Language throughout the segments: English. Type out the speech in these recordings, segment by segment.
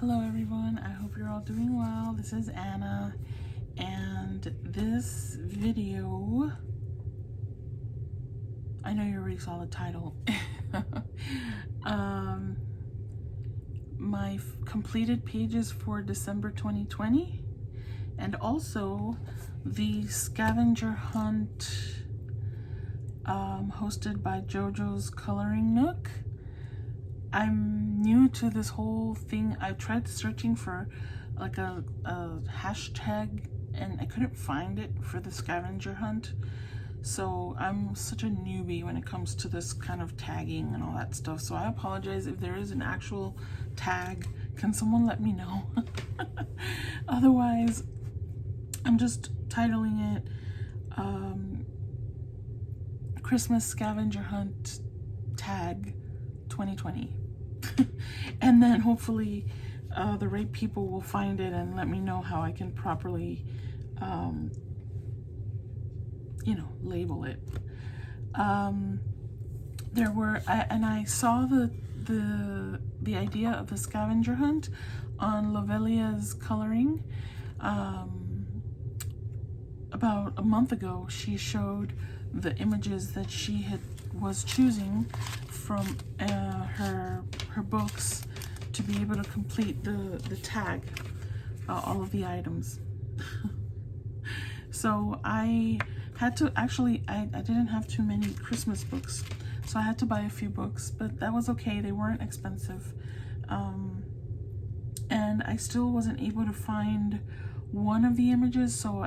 Hello everyone, I hope you're all doing well. This is Anna, and this video, I know you already saw the title. My completed pages for December 2020, and also the scavenger hunt hosted by Jojo's Coloring Nook. I'm new to this whole thing. I tried searching for like a hashtag and I couldn't find it for the scavenger hunt. So I'm such a newbie when it comes to this kind of tagging and all that stuff. So I apologize if there is an actual tag. Can someone let me know? Otherwise, I'm just titling it Christmas Scavenger Hunt Tag 2020. And then hopefully the right people will find it and let me know how I can properly label it. I saw the idea of the scavenger hunt on Lovelia's Coloring. About a month ago, she showed the images that she was choosing from her books to be able to complete the tag, all of the items. So I had to I didn't have too many Christmas books, so I had to buy a few books, but that was okay. They weren't expensive, and I still wasn't able to find one of the images, so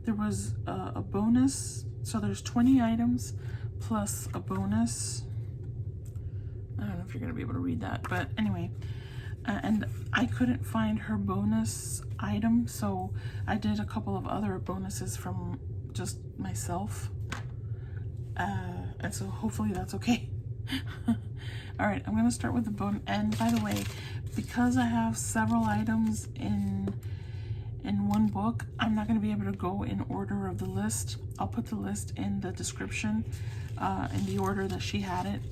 there was a bonus. So there's 20 items plus a bonus. I don't know if you're going to be able to read that, but anyway. And I couldn't find her bonus item, so I did a couple of other bonuses from just myself. And so hopefully that's okay. Alright, I'm going to start with the bonus. And by the way, because I have several items in one book, I'm not going to be able to go in order of the list. I'll put the list in the description in the order that she had it.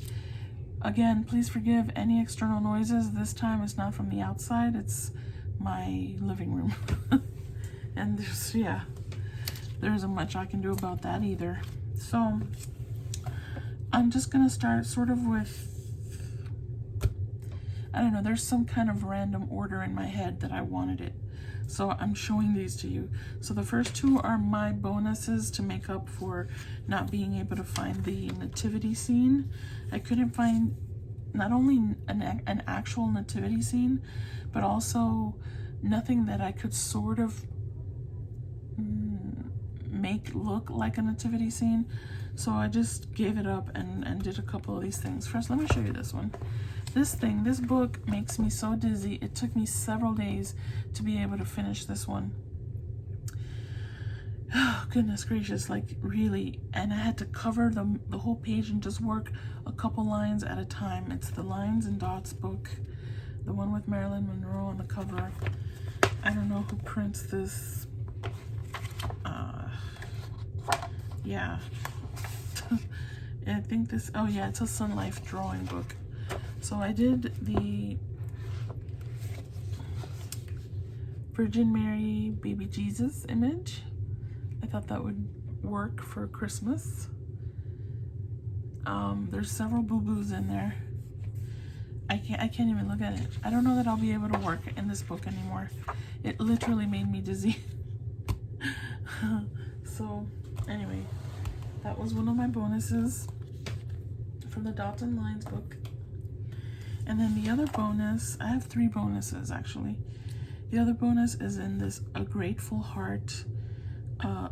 Again, please forgive any external noises. This time it's not from the outside, it's my living room. And there isn't much I can do about that either. So I'm just gonna start sort of with, I don't know, there's some kind of random order in my head that I wanted it. So I'm showing these to you. So the first two are my bonuses to make up for not being able to find the nativity scene. I couldn't find not only an actual nativity scene, but also nothing that I could sort of make look like a nativity scene. So I just gave it up and did a couple of these things. First, let me show you this one. This book makes me so dizzy. It took me several days to be able to finish this one. Oh, goodness gracious, like really. And I had to cover the whole page and just work a couple lines at a time. It's the Lines and Dots book, the one with Marilyn Monroe on the cover. I don't know who prints this. Yeah. I think this, oh yeah, it's a Sun Life drawing book. So I did the Virgin Mary Baby Jesus image. I thought that would work for Christmas. There's several boo-boos in there. I can't even look at it. I don't know that I'll be able to work in this book anymore. It literally made me dizzy. So anyway, that was one of my bonuses from the Dots and Lines book. And then the other bonus, I have 3 bonuses actually. The other bonus is in this A Grateful Heart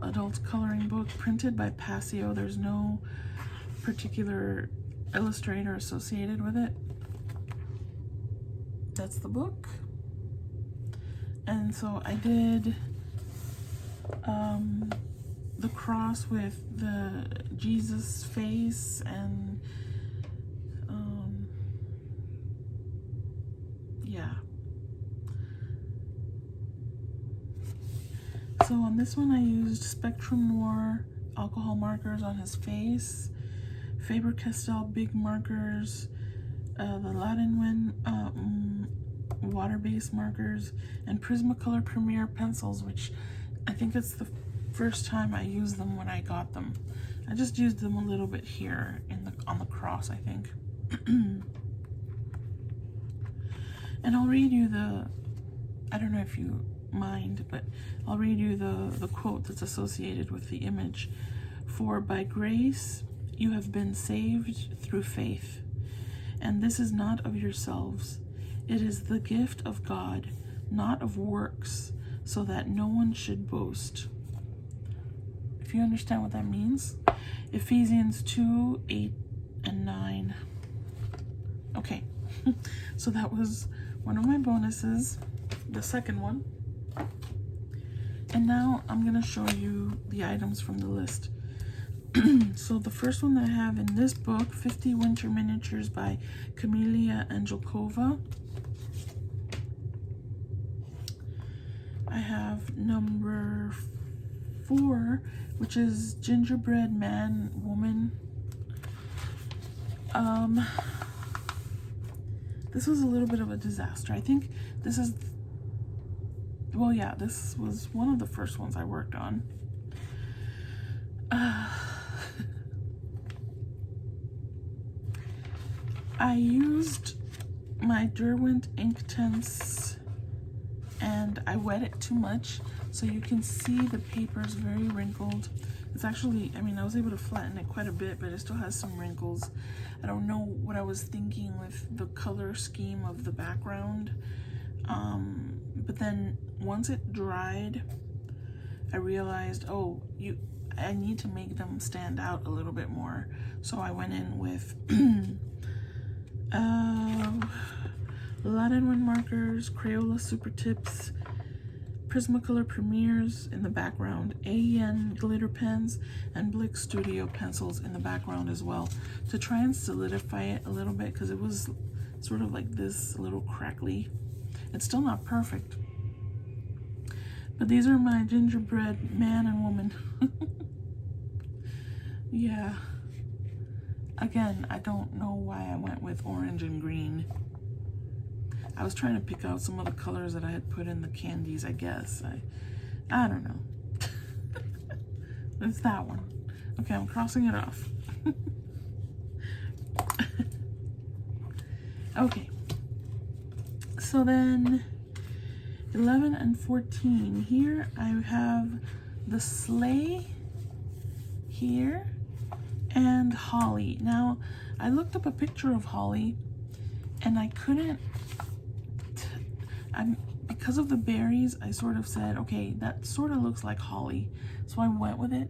adult coloring book printed by Passio. There's no particular illustrator associated with it. That's the book. And so I did the cross with the Jesus face and yeah. So on this one I used Spectrum Noir alcohol markers on his face, Faber-Castell big markers, the Latin water-based markers, and Prismacolor Premier pencils, which I think it's the first time I used them when I got them. I just used them a little bit here on the cross, I think. And I'll read you I don't know if you mind, but I'll read you the quote that's associated with the image. For by grace you have been saved through faith, and this is not of yourselves. It is the gift of God, not of works, so that no one should boast. If you understand what that means, Ephesians 2, 8, and 9. Okay, so that was one of my bonuses, the second one. And now I'm going to show you the items from the list. So the first one that I have in this book, 50 Winter Miniatures by Camelia Angelkova. I have number 4, which is Gingerbread Man Woman. This was a little bit of a disaster. I think this is, well, yeah, this was one of the first ones I worked on. I used my Derwent Inktense and I wet it too much, so you can see the paper's very wrinkled. It's actually, I mean, I was able to flatten it quite a bit, but it still has some wrinkles. I don't know what I was thinking with the color scheme of the background. But then once it dried, I realized, oh, I need to make them stand out a little bit more. So I went in with Latin markers, Crayola Super Tips, Prismacolor Premiers in the background, AEN glitter pens, and Blick Studio pencils in the background as well, to try and solidify it a little bit, because it was sort of like this, a little crackly. It's still not perfect. But these are my Gingerbread Man and Woman. Yeah. Again, I don't know why I went with orange and green. I was trying to pick out some of the colors that I had put in the candies, I guess. I don't know. It's that one. Okay, I'm crossing it off. Okay. So then 11 and 14. Here I have the sleigh here and holly. Now, I looked up a picture of holly and I couldn't, because of the berries, I sort of said, okay, that sort of looks like holly. So I went with it,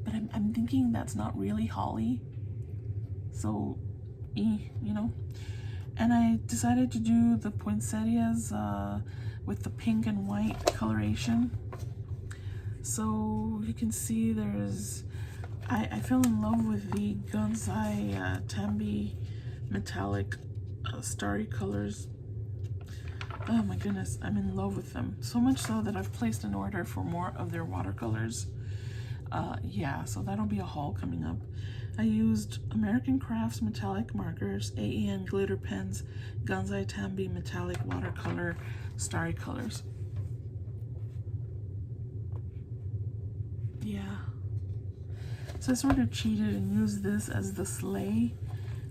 but I'm thinking that's not really holly. So, you know. And I decided to do the poinsettias with the pink and white coloration. So you can see there's, I fell in love with the Gansai Tambi metallic starry colors. Oh my goodness, I'm in love with them. So much so that I've placed an order for more of their watercolors. Yeah, so that'll be a haul coming up. I used American Crafts metallic markers, AEN glitter pens, Gansai Tambi metallic watercolor starry colors. Yeah. So I sort of cheated and used this as the sleigh,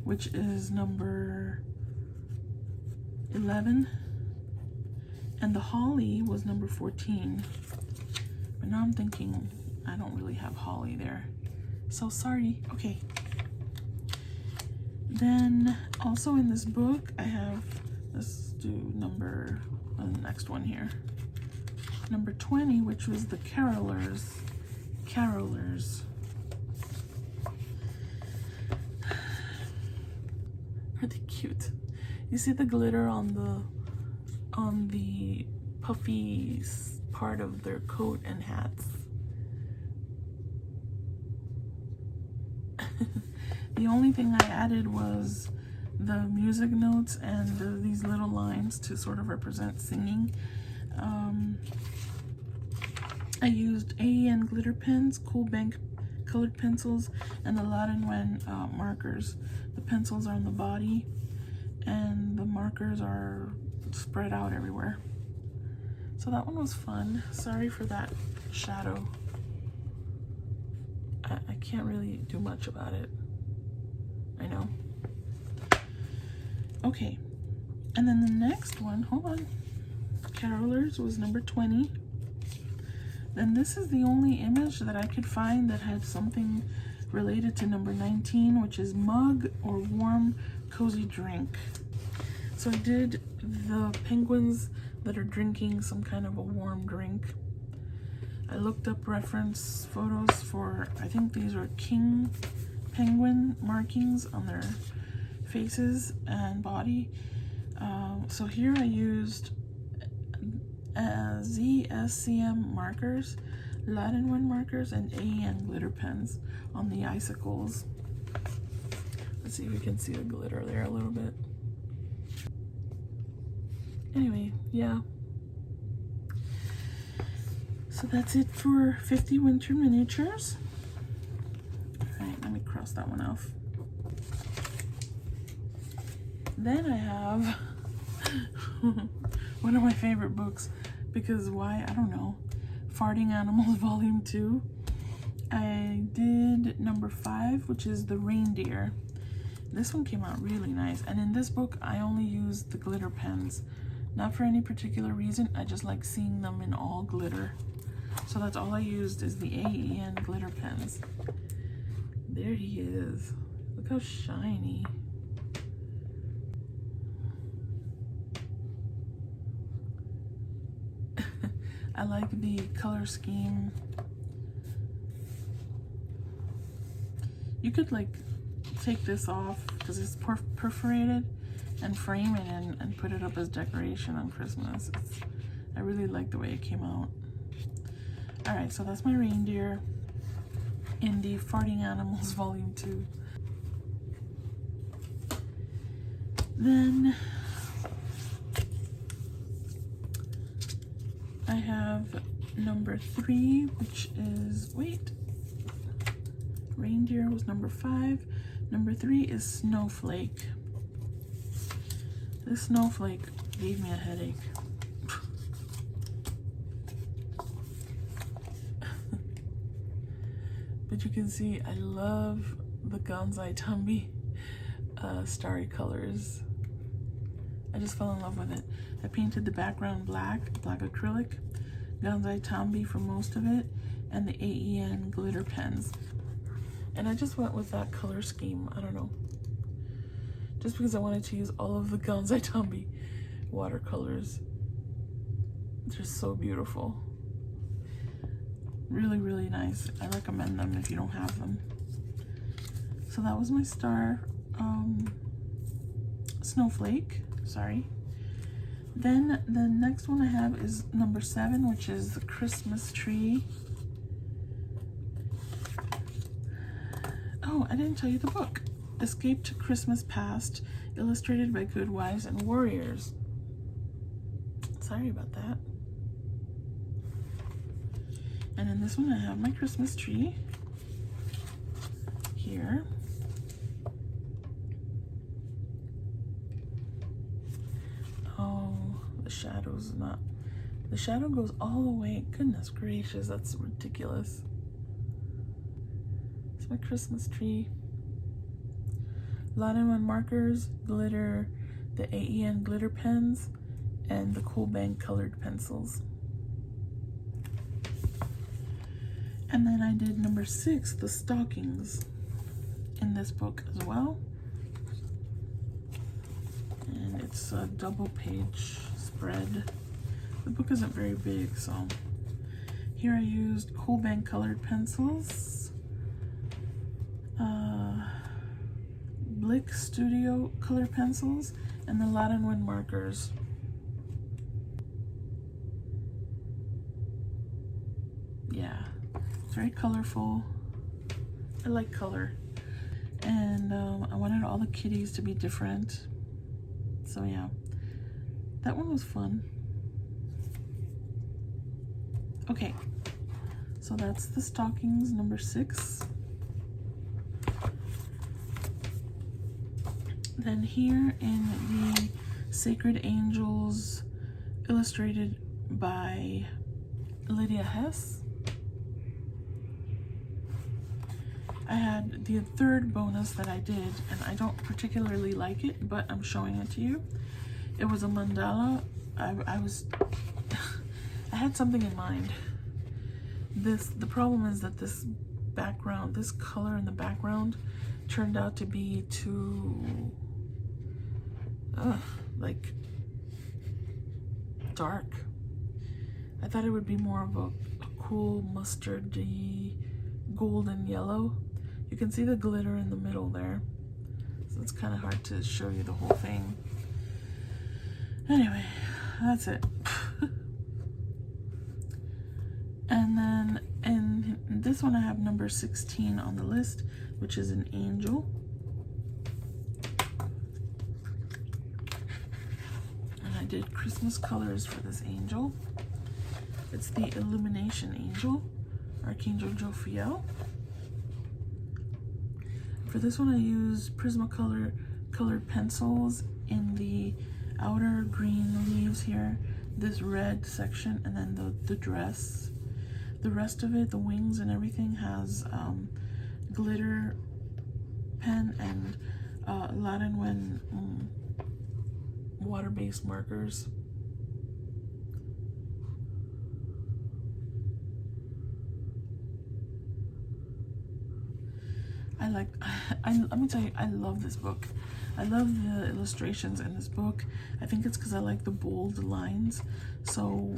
which is number 11. And the holly was number 14. But now I'm thinking I don't really have holly there. So sorry. Okay. Then also in this book I have, let's do the next one here. Number 20, which was the Carolers. Are they cute? You see the glitter on the puffy part of their coat and hats. The only thing I added was the music notes and these little lines to sort of represent singing. I used AEN glitter pens, Cool Bank colored pencils, and the Latin Wen markers. The pencils are on the body and the markers are spread out everywhere. So that one was fun. Sorry for that shadow. I can't really do much about it. I know. Okay. And then the next one, hold on. Carolers was number 20. Then this is the only image that I could find that had something related to number 19, which is mug or warm cozy drink. So I did the penguins that are drinking some kind of a warm drink. I looked up reference photos for, I think these are king penguin markings on their faces and body. So here I used ZSCM markers, Latin one markers, and AN glitter pens on the icicles. Let's see if we can see the glitter there a little bit. Anyway, yeah. So that's it for 50 winter miniatures. Alright, let me cross that one off. Then I have one of my favorite books, because why? I don't know. Farting Animals Volume 2. I did number 5, which is the Reindeer. This one came out really nice, and in this book I only used the glitter pens. Not for any particular reason, I just like seeing them in all glitter. So that's all I used, is the AEN glitter pens. There he is. Look how shiny. I like the color scheme. You could like take this off because it's perforated and frame it and put it up as decoration on Christmas. I really like the way it came out. Alright, so that's my reindeer in the Farting Animals Volume 2. Then I have number 3, which is, wait, Reindeer was number 5. Number 3 is Snowflake. This snowflake gave me a headache. But you can see I love the Gonzai Tumby starry colors. I just fell in love with it. I painted the background black acrylic, Gonzai Tumby for most of it, and the AEN glitter pens. And I just went with that color scheme. I don't know. Just because I wanted to use all of the Gonzai Tumby watercolors. They're so beautiful. Really, really nice. I recommend them if you don't have them. So that was my star Snowflake. Sorry. Then the next one I have is number 7, which is the Christmas tree. Oh, I didn't tell you the book. Escape to Christmas Past, illustrated by Good Wives and Warriors. Sorry about that. And in this one I have my Christmas tree here. Oh, the shadow's not, the shadow goes all the way. Goodness gracious, that's ridiculous. It's my Christmas tree. Latin one markers, glitter, the AEN glitter pens, and the Cool Bank colored pencils. And then I did number 6, the Stockings, in this book as well. And it's a double page spread. The book isn't very big, so here I used Cool Bank colored pencils, Blick Studio color pencils, and the Latin one markers. Yeah, it's very colorful. I like color. And I wanted all the kitties to be different. So yeah, that one was fun. Okay, so that's the Stockings, number 6. Then here in the Sacred Angels, illustrated by Lydia Hess. I had the third bonus that I did, and I don't particularly like it, but I'm showing it to you. It was a mandala. I had something in mind. The problem is that this background, this color in the background turned out to be too like dark. I thought it would be more of a cool mustardy golden yellow. You can see the glitter in the middle there, so it's kind of hard to show you the whole thing. Anyway, that's it. And then in this one I have number 16 on the list, which is an angel. And I did Christmas colors for this angel. It's the Illumination Angel, Archangel Jophiel. For this one I used Prismacolor colored pencils in the outer green leaves here, this red section, and then the dress. The rest of it, the wings and everything, has glitter pen and Latin Wen water-based markers. Let me tell you, I love this book. I love the illustrations in this book. I think it's because I like the bold lines. So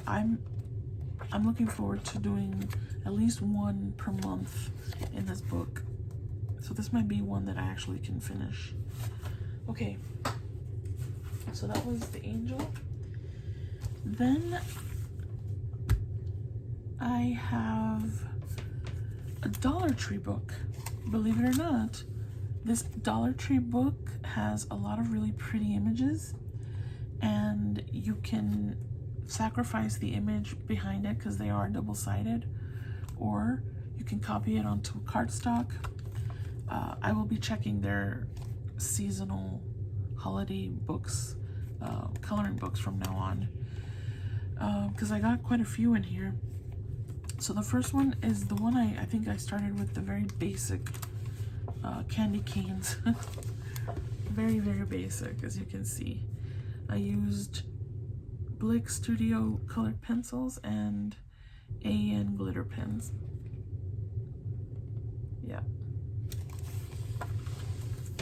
I'm looking forward to doing at least one per month in this book. So this might be one that I actually can finish. Okay, so that was the angel. Then I have a Dollar Tree book. Believe it or not, this Dollar Tree book has a lot of really pretty images, and you can sacrifice the image behind it because they are double-sided, or you can copy it onto cardstock. I will be checking their seasonal holiday books, coloring books from now on, because I got quite a few in here. So the first one is the one I think I started with, the very basic candy canes. Very, very basic, as you can see. I used Blick Studio colored pencils and AN glitter pens. Yeah.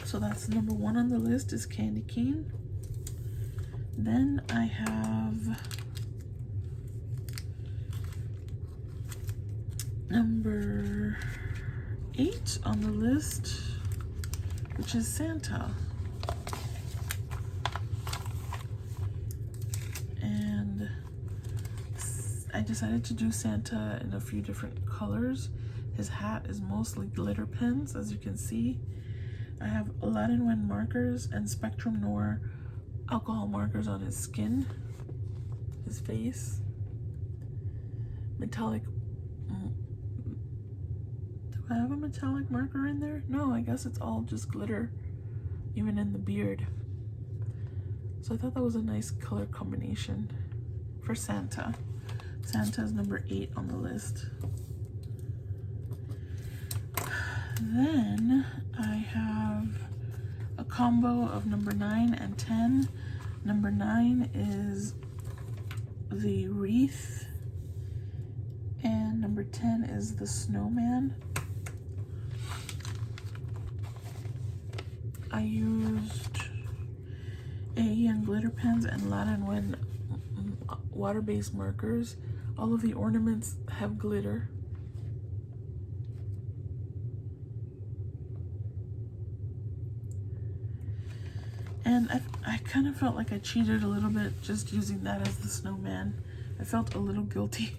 So that's number 1 on the list, is candy cane. Then I have number 8 on the list, which is Santa. And I decided to do Santa in a few different colors. His hat is mostly glitter pens, as you can see. I have Aladdin Wen markers and Spectrum Noir alcohol markers on his skin, his face. Metallic. Do I have a metallic marker in there? No, I guess it's all just glitter, even in the beard. So I thought that was a nice color combination for Santa. Santa is number 8 on the list. Then I have a combo of number 9 and 10. Number 9 is the Wreath, and number 10 is the Snowman. I used AN glitter pens and Latin Wen water-based markers. All of the ornaments have glitter. And I kind of felt like I cheated a little bit just using that as the snowman. I felt a little guilty.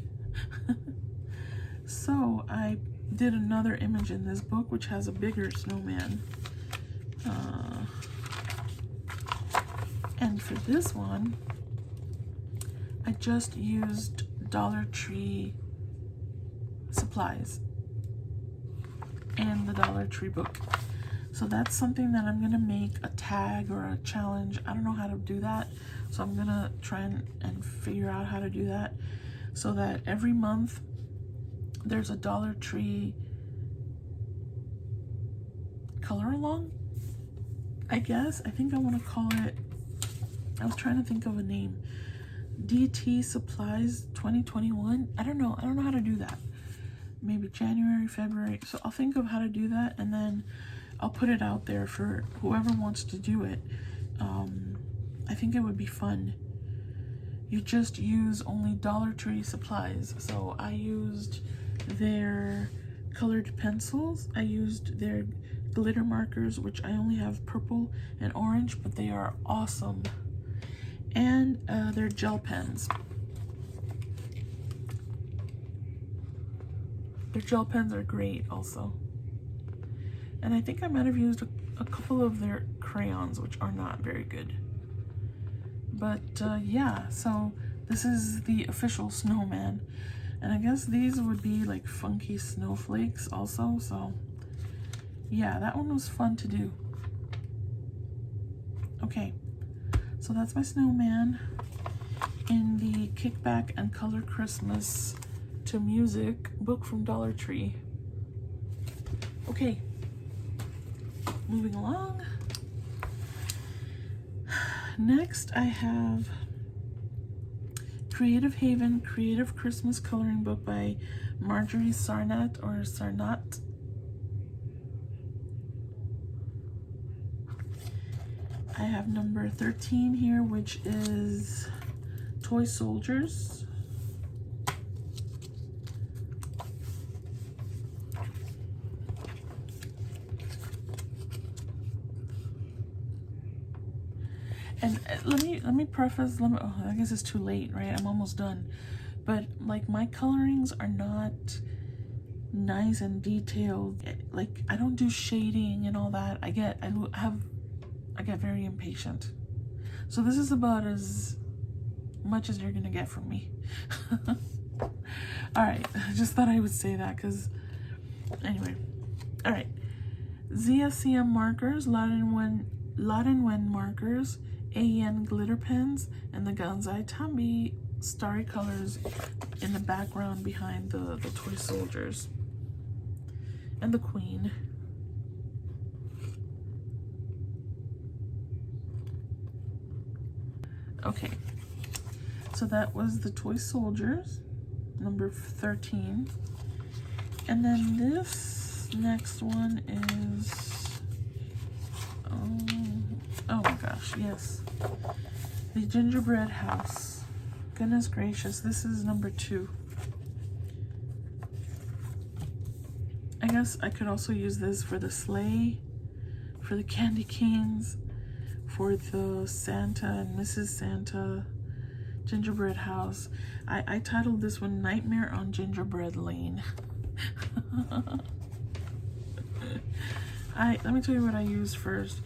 So I did another image in this book which has a bigger snowman. And for this one, I just used Dollar Tree supplies and the Dollar Tree book. So that's something that I'm gonna make a tag or a challenge. I don't know how to do that, so I'm gonna try and figure out how to do that, so that every month there's a Dollar Tree color along, I guess. I think I want to call it, I was trying to think of a name, DT Supplies 2021. I don't know how to do that. Maybe January, February. So I'll think of how to do that, and then I'll put it out there for whoever wants to do it. I think it would be fun. You just use only Dollar Tree supplies. So I used their colored pencils. I used their glitter markers, which I only have purple and orange, but they are awesome. And their gel pens. Their gel pens are great also. And I think I might have used a couple of their crayons, which are not very good. But yeah, so this is the official Snowman. And I guess these would be like funky snowflakes also. So yeah, that one was fun to do. Okay, so that's my Snowman in the Kickback and Color Christmas to Music book from Dollar Tree. Okay, moving along. Next I have Creative Haven Creative Christmas Coloring Book by Marjorie Sarnat or Sarnat. I have number 13 here, which is Toy Soldiers. And let me preface, oh, I guess it's too late, right? I'm almost done. But like my colorings are not nice and detailed. Like I don't do shading and all that. I get very impatient. So this is about as much as you're gonna get from me. All right, I just thought I would say that because anyway. All right, ZSCM markers, Lot and Wen markers, AN glitter pens, and the Ganzai Tambi starry colors in the background behind the toy soldiers and the queen. Okay, so that was the toy soldiers, number 13. And then this next one is, oh my gosh, yes, the Gingerbread House. Goodness gracious, this is number 2. I guess I could also use this for the sleigh, for the candy canes, for the Santa and Mrs. Santa Gingerbread House. I titled this one Nightmare on Gingerbread Lane. Let me tell you what I used first.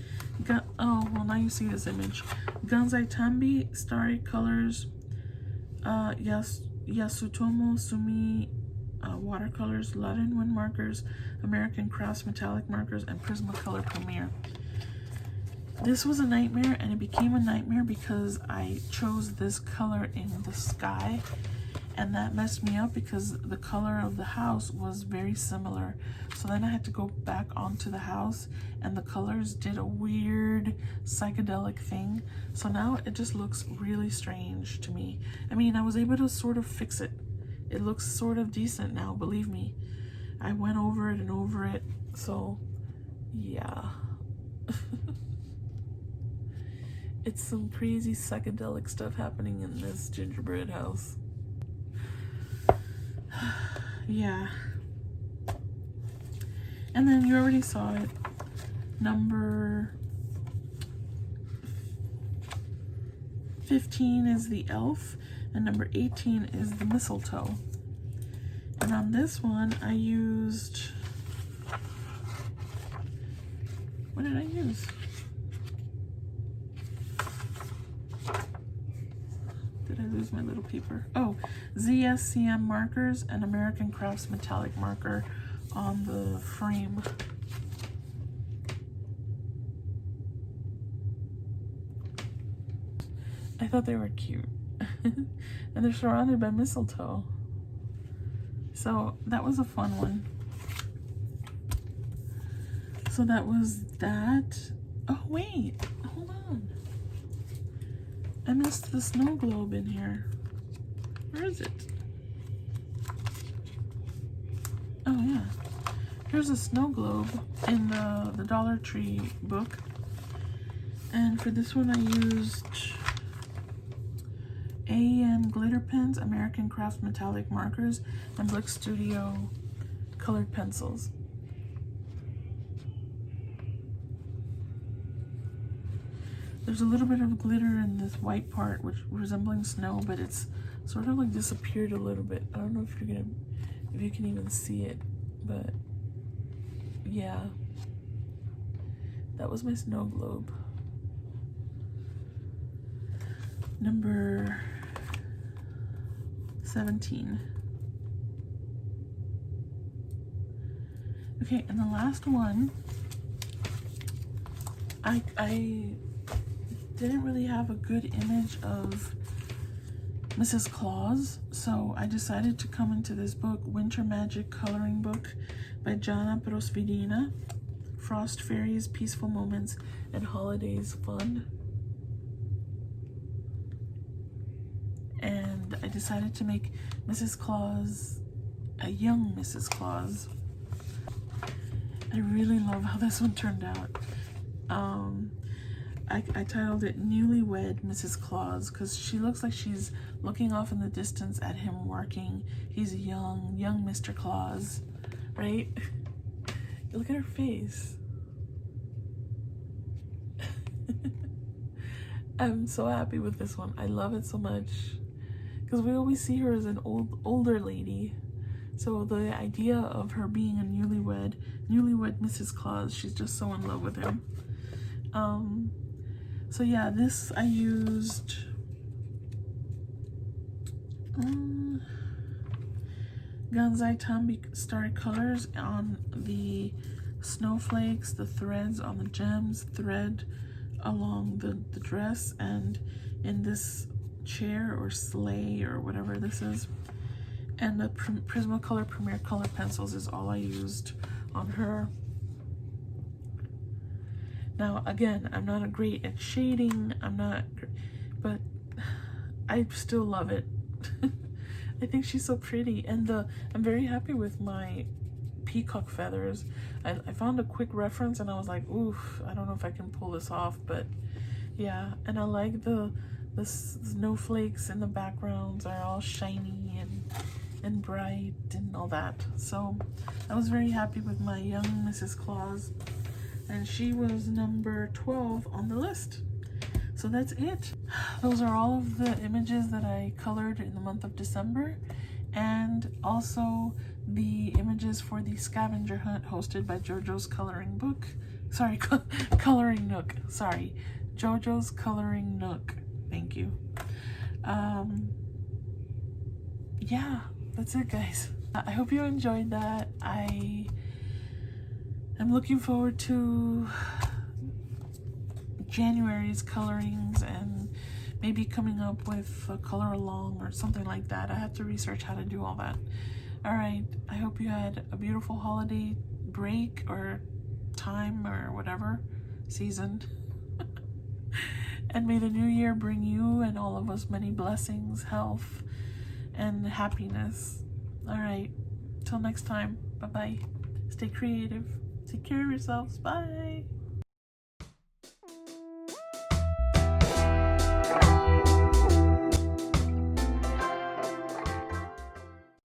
Oh, well, now you see this image. Ganzai Tambi, starry colors, Yasutomo Sumi watercolors, Lot and Wen markers, American Crafts metallic markers, and Prismacolor Premier. This was a nightmare, and it became a nightmare because I chose this color in the sky, and that messed me up because the color of the house was very similar. So then I had to go back onto the house, and the colors did a weird psychedelic thing. So now it just looks really strange to me. I mean, I was able to sort of fix it. It looks sort of decent now, believe me. I went over it and over it, so yeah. It's some crazy psychedelic stuff happening in this gingerbread house. Yeah. And then you already saw it. Number 15 is the elf, and number 18 is the mistletoe. And on this one, I used, what did I use? Did I lose my little paper? Oh, ZSCM markers and American Crafts metallic marker on the frame. I thought they were cute. And they're surrounded by mistletoe. So that was a fun one. So that was that. Oh wait, hold on. I missed the snow globe in here. Where is it? Oh yeah. Here's a snow globe in the Dollar Tree book. And for this one I used AN glitter pens, American Crafts metallic markers, and Blick Studio colored pencils. There's a little bit of glitter in this white part, which resembling snow, but it's sort of like disappeared a little bit. I don't know if you can even see it, but yeah, that was my snow globe. Number 17. Okay, and the last one, I didn't really have a good image of Mrs. Claus, so I decided to come into this book, Winter Magic Coloring Book by Jana Prosvidina, Frost Fairies, Peaceful Moments, and Holidays Fun. And I decided to make Mrs. Claus a young Mrs. Claus. I really love how this one turned out. I titled it Newlywed Mrs. Claus because she looks like she's looking off in the distance at him working. He's a young Mr. Claus, right? Look at her face. I'm so happy with this one. I love it so much because we always see her as an older lady. So the idea of her being a newlywed Mrs. Claus, she's just so in love with him. So yeah, this I used Ganzai Tambi Starry Colors on the snowflakes, the threads on the gems, thread along the dress, and in this chair or sleigh or whatever this is. And the Prismacolor Premier Color pencils is all I used on her. Now, again, I'm not great at shading, but I still love it. I think she's so pretty, and I'm very happy with my peacock feathers. I found a quick reference, and I was like, oof, I don't know if I can pull this off, but yeah. And I like the snowflakes in the backgrounds are all shiny and bright and all that. So I was very happy with my young Mrs. Claus. And she was number 12 on the list. So that's it. Those are all of the images that I colored in the month of December, and also the images for the scavenger hunt hosted by Jojo's Coloring Book. Sorry, Coloring Nook. Sorry, Jojo's Coloring Nook. Thank you. Yeah, that's it, guys. I hope you enjoyed that. I'm looking forward to January's colorings and maybe coming up with a color along or something like that. I have to research how to do all that. All right, I hope you had a beautiful holiday break or time or whatever season. And may the new year bring you and all of us many blessings, health, and happiness. All right, till next time. Bye-bye. Stay creative. Take care of yourselves. Bye.